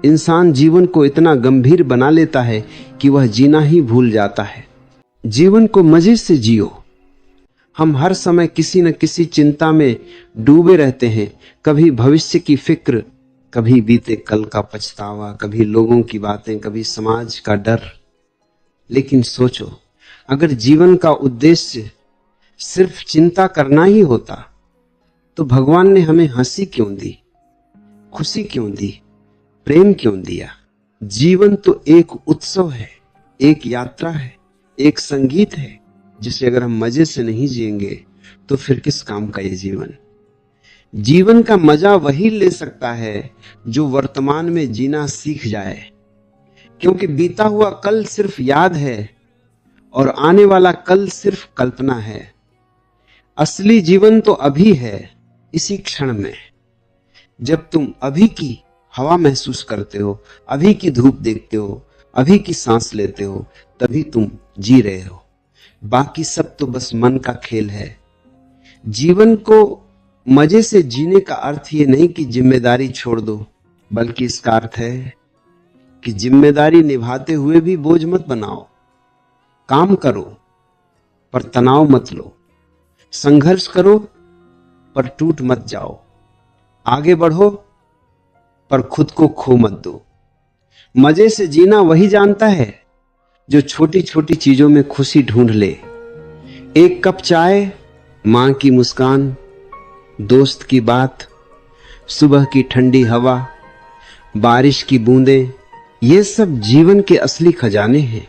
इंसान जीवन को इतना गंभीर बना लेता है कि वह जीना ही भूल जाता है। जीवन को मजे से जियो। हम हर समय किसी न किसी चिंता में डूबे रहते हैं, कभी भविष्य की फिक्र, कभी बीते कल का पछतावा, कभी लोगों की बातें, कभी समाज का डर। लेकिन सोचो, अगर जीवन का उद्देश्य सिर्फ चिंता करना ही होता तो भगवान ने हमें हंसी क्यों दी, खुशी क्यों दी, प्रेम क्यों दिया? जीवन तो एक उत्सव है, एक यात्रा है, एक संगीत है, जिसे अगर हम मजे से नहीं जिएंगे तो फिर किस काम का ये जीवन? जीवन का मजा वही ले सकता है जो वर्तमान में जीना सीख जाए, क्योंकि बीता हुआ कल सिर्फ याद है और आने वाला कल सिर्फ कल्पना है। असली जीवन तो अभी है, इसी क्षण में। जब तुम अभी की हवा महसूस करते हो, अभी की धूप देखते हो, अभी की सांस लेते हो, तभी तुम जी रहे हो। बाकी सब तो बस मन का खेल है। जीवन को मजे से जीने का अर्थ ये नहीं कि जिम्मेदारी छोड़ दो, बल्कि इसका अर्थ है कि जिम्मेदारी निभाते हुए भी बोझ मत बनाओ। काम करो पर तनाव मत लो, संघर्ष करो पर टूट मत जाओ, आगे बढ़ो पर खुद को खो मत दो। मजे से जीना वही जानता है जो छोटी छोटी चीजों में खुशी ढूंढ ले। एक कप चाय, मां की मुस्कान, दोस्त की बात, सुबह की ठंडी हवा, बारिश की बूंदें, ये सब जीवन के असली खजाने हैं।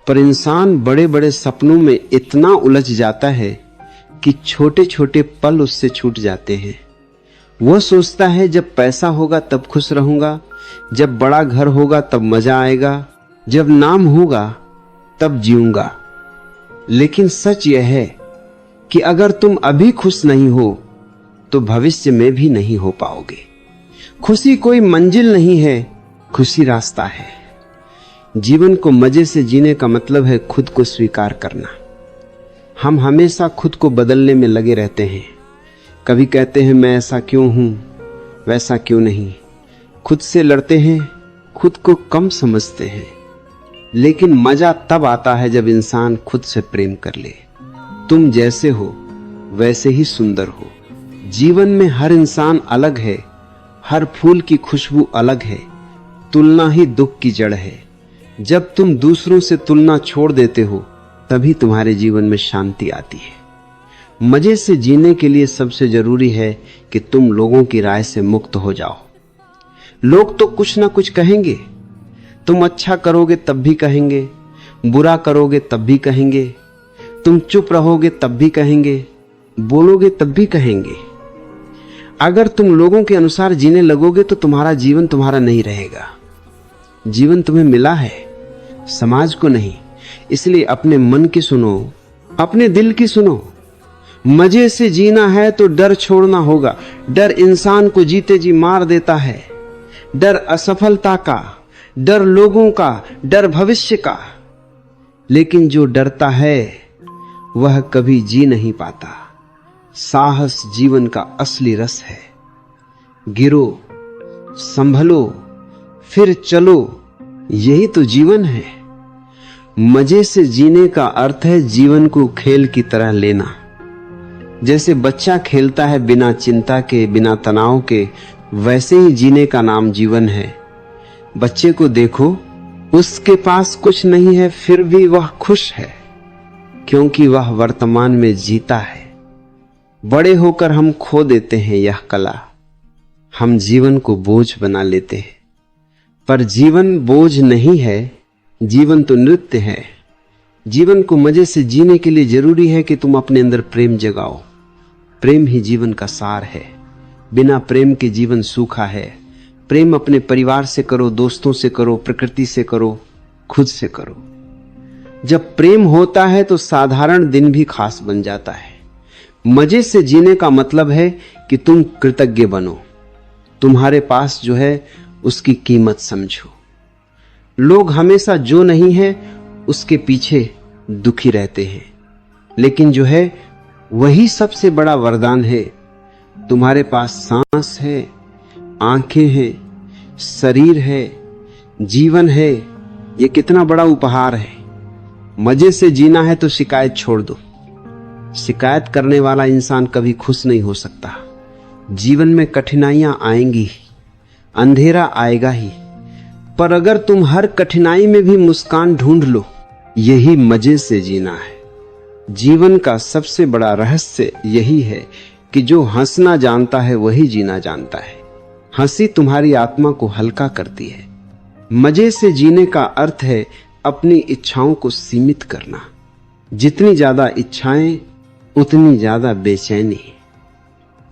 पर इंसान बड़े बड़े सपनों में इतना उलझ जाता है कि छोटे छोटे पल उससे छूट जाते हैं। वह सोचता है जब पैसा होगा तब खुश रहूंगा, जब बड़ा घर होगा तब मजा आएगा, जब नाम होगा तब जीऊंगा। लेकिन सच यह है कि अगर तुम अभी खुश नहीं हो तो भविष्य में भी नहीं हो पाओगे। खुशी कोई मंजिल नहीं है, खुशी रास्ता है। जीवन को मजे से जीने का मतलब है खुद को स्वीकार करना। हम हमेशा खुद को बदलने में लगे रहते हैं। कभी कहते हैं मैं ऐसा क्यों हूं, वैसा क्यों नहीं। खुद से लड़ते हैं, खुद को कम समझते हैं। लेकिन मजा तब आता है जब इंसान खुद से प्रेम कर ले। तुम जैसे हो वैसे ही सुंदर हो। जीवन में हर इंसान अलग है, हर फूल की खुशबू अलग है। तुलना ही दुख की जड़ है। जब तुम दूसरों से तुलना छोड़ देते हो तभी तुम्हारे जीवन में शांति आती है। मजे से जीने के लिए सबसे जरूरी है कि तुम लोगों की राय से मुक्त हो जाओ। लोग तो कुछ ना कुछ कहेंगे। तुम अच्छा करोगे तब भी कहेंगे, बुरा करोगे तब भी कहेंगे, तुम चुप रहोगे तब भी कहेंगे, बोलोगे तब भी कहेंगे। अगर तुम लोगों के अनुसार जीने लगोगे तो तुम्हारा जीवन तुम्हारा नहीं रहेगा। जीवन तुम्हें मिला है, समाज को नहीं। इसलिए अपने मन की सुनो, अपने दिल की सुनो। मजे से जीना है तो डर छोड़ना होगा। डर इंसान को जीते जी मार देता है। डर असफलता का, डर लोगों का, डर भविष्य का। लेकिन जो डरता है वह कभी जी नहीं पाता। साहस जीवन का असली रस है। गिरो, संभलो, फिर चलो, यही तो जीवन है। मजे से जीने का अर्थ है जीवन को खेल की तरह लेना। जैसे बच्चा खेलता है बिना चिंता के, बिना तनाव के, वैसे ही जीने का नाम जीवन है। बच्चे को देखो, उसके पास कुछ नहीं है फिर भी वह खुश है, क्योंकि वह वर्तमान में जीता है। बड़े होकर हम खो देते हैं यह कला। हम जीवन को बोझ बना लेते हैं। पर जीवन बोझ नहीं है, जीवन तो नृत्य है। जीवन को मजे से जीने के लिए जरूरी है कि तुम अपने अंदर प्रेम जगाओ। प्रेम ही जीवन का सार है। बिना प्रेम के जीवन सूखा है। प्रेम अपने परिवार से करो, दोस्तों से करो, प्रकृति से करो, खुद से करो। जब प्रेम होता है तो साधारण दिन भी खास बन जाता है। मजे से जीने का मतलब है कि तुम कृतज्ञ बनो। तुम्हारे पास जो है उसकी कीमत समझो। लोग हमेशा जो नहीं है उसके पीछे दुखी रहते हैं, लेकिन जो है वही सबसे बड़ा वरदान है। तुम्हारे पास सांस है, आंखें हैं, शरीर है, जीवन है, ये कितना बड़ा उपहार है। मजे से जीना है तो शिकायत छोड़ दो। शिकायत करने वाला इंसान कभी खुश नहीं हो सकता। जीवन में कठिनाइयां आएंगी, अंधेरा आएगा ही, पर अगर तुम हर कठिनाई में भी मुस्कान ढूंढ लो, यही मजे से जीना है। जीवन का सबसे बड़ा रहस्य यही है कि जो हंसना जानता है वही जीना जानता है। हंसी तुम्हारी आत्मा को हल्का करती है। मजे से जीने का अर्थ है अपनी इच्छाओं को सीमित करना। जितनी ज्यादा इच्छाएं उतनी ज्यादा बेचैनी,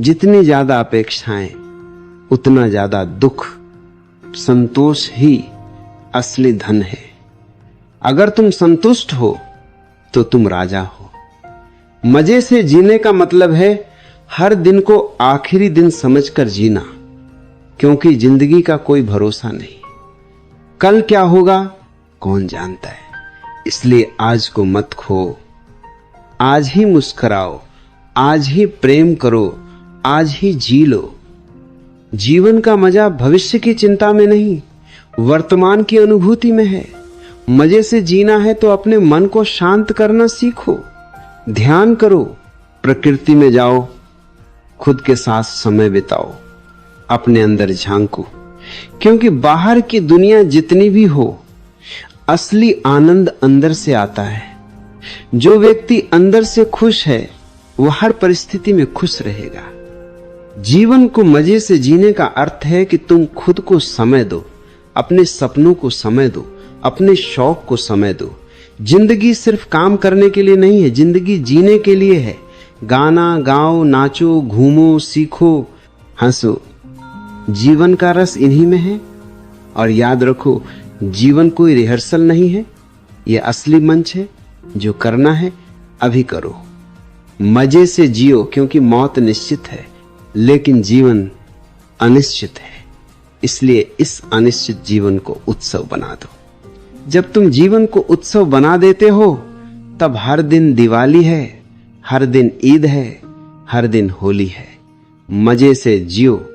जितनी ज्यादा अपेक्षाएं उतना ज्यादा दुख। संतोष ही असली धन है। अगर तुम संतुष्ट हो तो तुम राजा हो। मजे से जीने का मतलब है हर दिन को आखिरी दिन समझकर जीना, क्योंकि जिंदगी का कोई भरोसा नहीं। कल क्या होगा कौन जानता है। इसलिए आज को मत खो। आज ही मुस्कुराओ, आज ही प्रेम करो, आज ही जी लो। जीवन का मजा भविष्य की चिंता में नहीं, वर्तमान की अनुभूति में है। मजे से जीना है तो अपने मन को शांत करना सीखो। ध्यान करो, प्रकृति में जाओ, खुद के साथ समय बिताओ, अपने अंदर झांको, क्योंकि बाहर की दुनिया जितनी भी हो, असली आनंद अंदर से आता है। जो व्यक्ति अंदर से खुश है वह हर परिस्थिति में खुश रहेगा। जीवन को मजे से जीने का अर्थ है कि तुम खुद को समय दो, अपने सपनों को समय दो, अपने शौक को समय दो। जिंदगी सिर्फ काम करने के लिए नहीं है, जिंदगी जीने के लिए है। गाना गाओ, नाचो, घूमो, सीखो, हंसो। जीवन का रस इन्हीं में है। और याद रखो, जीवन कोई रिहर्सल नहीं है, यह असली मंच है। जो करना है अभी करो। मजे से जियो, क्योंकि मौत निश्चित है, लेकिन जीवन अनिश्चित है। इसलिए इस अनिश्चित जीवन को उत्सव बना दो। जब तुम जीवन को उत्सव बना देते हो, तब हर दिन दिवाली है, हर दिन ईद है, हर दिन होली है। मजे से जियो।